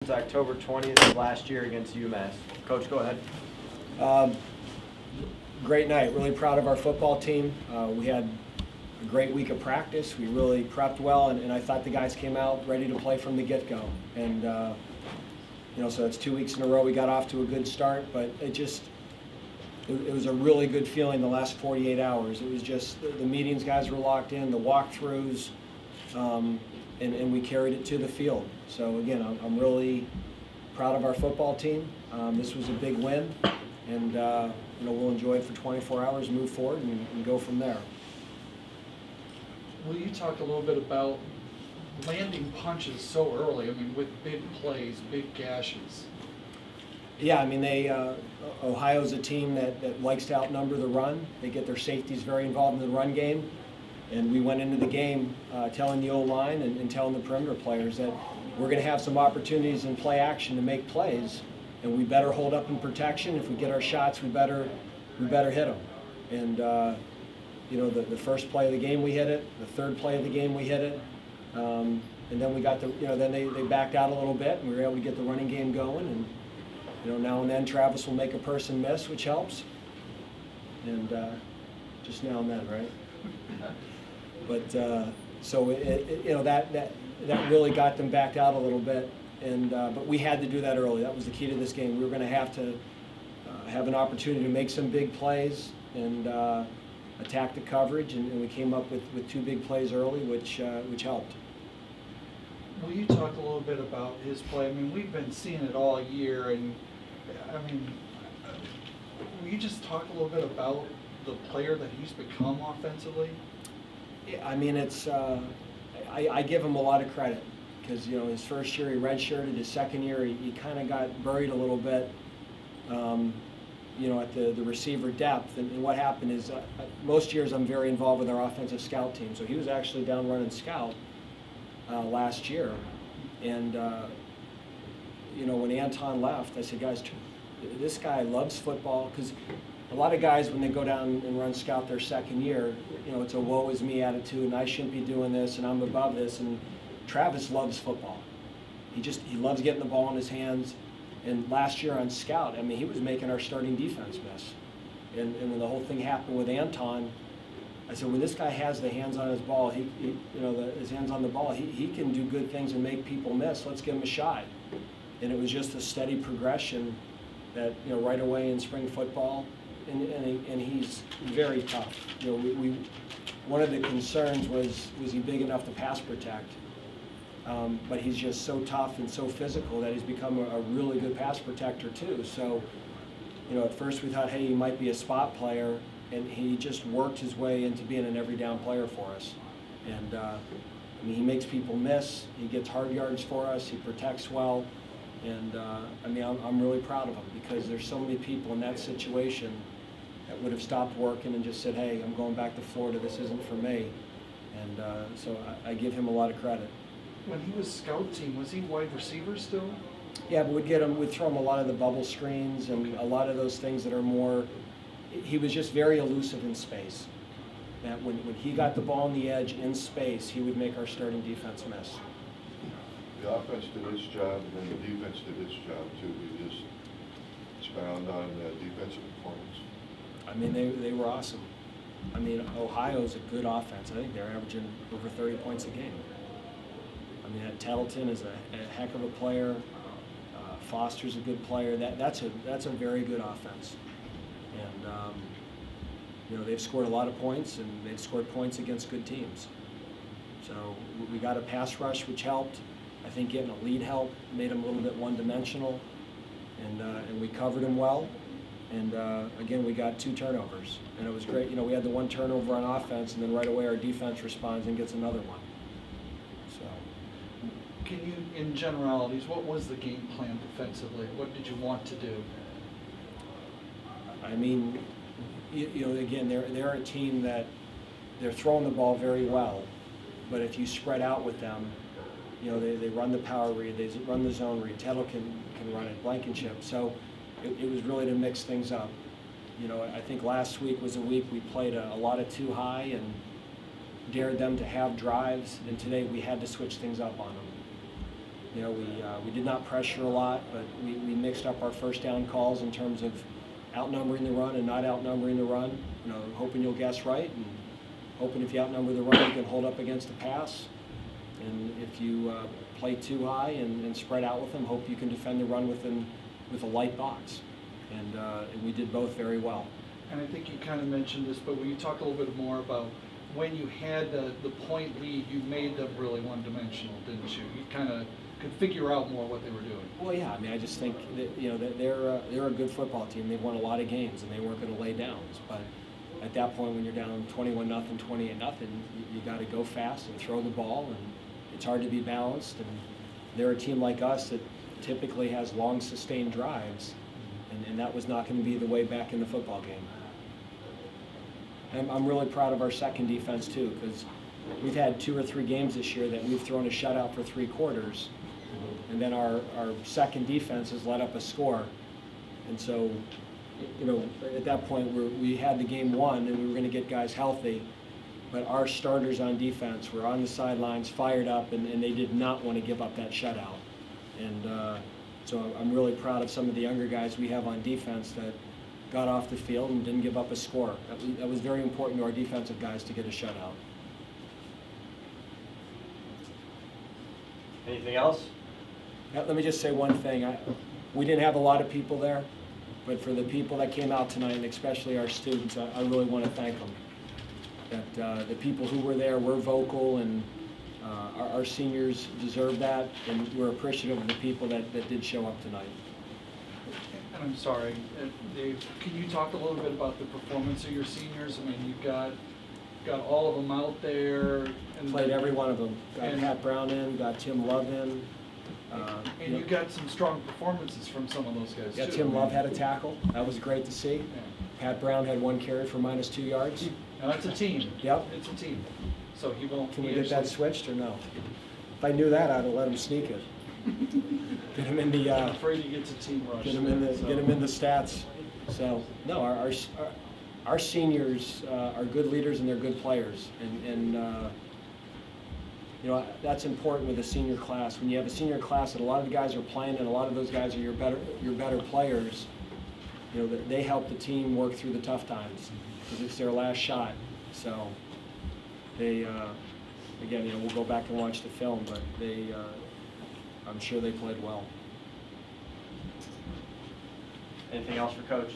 It's October 20th of last year against UMass. Coach, go ahead. Great night. Really proud of our football team. We had a great week of practice. We really prepped well, and I thought the guys came out ready to play from the get-go. And so it's 2 weeks in a row we got off to a good start, but it was a really good feeling the last 48 hours. It was just the meetings, guys were locked in, the walkthroughs, and we carried it to the field. So again, I'm really proud of our football team. This was a big win, and we'll enjoy it for 24 hours, move forward, and go from there. Will you talk a little bit about landing punches so early? I mean, with big plays, big gashes. Yeah, I mean, Ohio's a team that likes to outnumber the run. They get their safeties very involved in the run game. And we went into the game telling the O-line and telling the perimeter players that we're going to have some opportunities in play action to make plays, and we better hold up in protection. If we get our shots, we better hit them. And the first play of the game we hit it. The third play of the game we hit it. And then we got then they backed out a little bit, and we were able to get the running game going. And now and then Travis will make a person miss, which helps. And just now and then, right? But so that really got them backed out a little bit, and but we had to do that early. That was the key to this game. We were going to have an opportunity to make some big plays and attack the coverage, and we came up with two big plays early, which helped. Will you talk a little bit about his play? I mean, we've been seeing it all year, and I mean, will you just talk a little bit about the player that he's become offensively? Yeah, I mean, I give him a lot of credit because his first year he redshirted. His second year he kind of got buried a little bit, at the receiver depth. And what happened is most years I'm very involved with our offensive scout team. So he was actually down running scout last year, and when Anton left, I said, guys, this guy loves football, because a lot of guys, when they go down and run scout their second year, it's a woe is me attitude, and I shouldn't be doing this, and I'm above this. And Travis loves football. He loves getting the ball in his hands. And last year on scout, I mean, he was making our starting defense miss. And when the whole thing happened with Anton, I said, when this guy has the hands on his ball, his hands on the ball, he can do good things and make people miss. Let's give him a shot. And it was just a steady progression that right away in spring football. And he's very tough. One of the concerns was he big enough to pass protect? But he's just so tough and so physical that he's become a really good pass protector too. So, at first we thought, hey, he might be a spot player, and he just worked his way into being an every down player for us. And he makes people miss. He gets hard yards for us. He protects well. And I'm really proud of him, because there's so many people in that situation that would have stopped working and just said, hey, I'm going back to Florida, this isn't for me. And so I give him a lot of credit. When he was scout team, was he wide receiver still? Yeah, but we'd throw him a lot of the bubble screens and a lot of those things that are more, he was just very elusive in space. That when he got the ball on the edge in space, he would make our starting defense miss. The offense did its job, and then the defense did its job too. We just expound on defensive performance. I mean, they were awesome. I mean, Ohio's a good offense. I think they're averaging over 30 points a game. I mean, Tettleton is a heck of a player. Foster's a good player. That's a very good offense. And they've scored a lot of points, and they've scored points against good teams. So we got a pass rush, which helped. I think getting a lead helped, made them a little bit one-dimensional, and we covered them well. And again, we got 2 turnovers, and it was great. We had the 1 turnover on offense, and then right away our defense responds and gets another one. So, can you, in generalities, what was the game plan defensively? What did you want to do? I mean, again, they're a team that they're throwing the ball very well, but if you spread out with them, they run the power read, they run the zone read. Tettle can run it, Blankenship. So it was really to mix things up. I think last week was a week we played a lot of too high and dared them to have drives, and today we had to switch things up on them. You know, we did not pressure a lot, but we mixed up our first down calls in terms of outnumbering the run and not outnumbering the run. You know, hoping you'll guess right, and hoping if you outnumber the run, you can hold up against the pass. And if you play too high and spread out with them, hope you can defend the run with a light box. And we did both very well. And I think you kind of mentioned this, but will you talk a little bit more about when you had the point lead, you made them really one-dimensional, didn't you? You kind of could figure out more what they were doing. Well, yeah. I mean, I just think that, you know, that they're a good football team. They've won a lot of games, and they weren't going to lay downs. But at that point, when you're down 21-0, 28-0, you got to go fast and throw the ball, and it's hard to be balanced. And they're a team like us that typically has long, sustained drives, and that was not going to be the way back in the football game. And I'm really proud of our second defense too, because we've had 2 or 3 games this year that we've thrown a shutout for 3 quarters, and then our second defense has let up a score. And so, you know, at that point we had the game won and we were going to get guys healthy, but our starters on defense were on the sidelines, fired up, and they did not want to give up that shutout. And so I'm really proud of some of the younger guys we have on defense that got off the field and didn't give up a score. That was very important to our defensive guys to get a shutout. Anything else? Now, let me just say one thing. We didn't have a lot of people there, but for the people that came out tonight, and especially our students, I really want to thank them. That the people who were there were vocal, and our seniors deserve that, and we're appreciative of the people that did show up tonight. And I'm sorry, Dave, can you talk a little bit about the performance of your seniors? I mean, you've got all of them out there. And Played every one of them. Got and- Pat Brown in, got Tim Love in. And you got some strong performances from some of those guys, Yeah, too. Tim Love had a tackle. That was great to see. Yeah. Pat Brown had 1 carry for -2 yards. Now, that's a team. Yep. It's a team. So he won't. Can we he get that actually- switched or no? If I knew that, I'd have let him sneak it. Get him in the. I'm afraid he gets a team rush. Get him in the so- get him in the stats. So no, our seniors are good leaders and they're good players, and you know, that's important with a senior class. When you have a senior class that a lot of the guys are playing and a lot of those guys are your better players, you know, they help the team work through the tough times because it's their last shot. So they again, you know, we'll go back and watch the film, but I'm sure they played well. Anything else for Coach?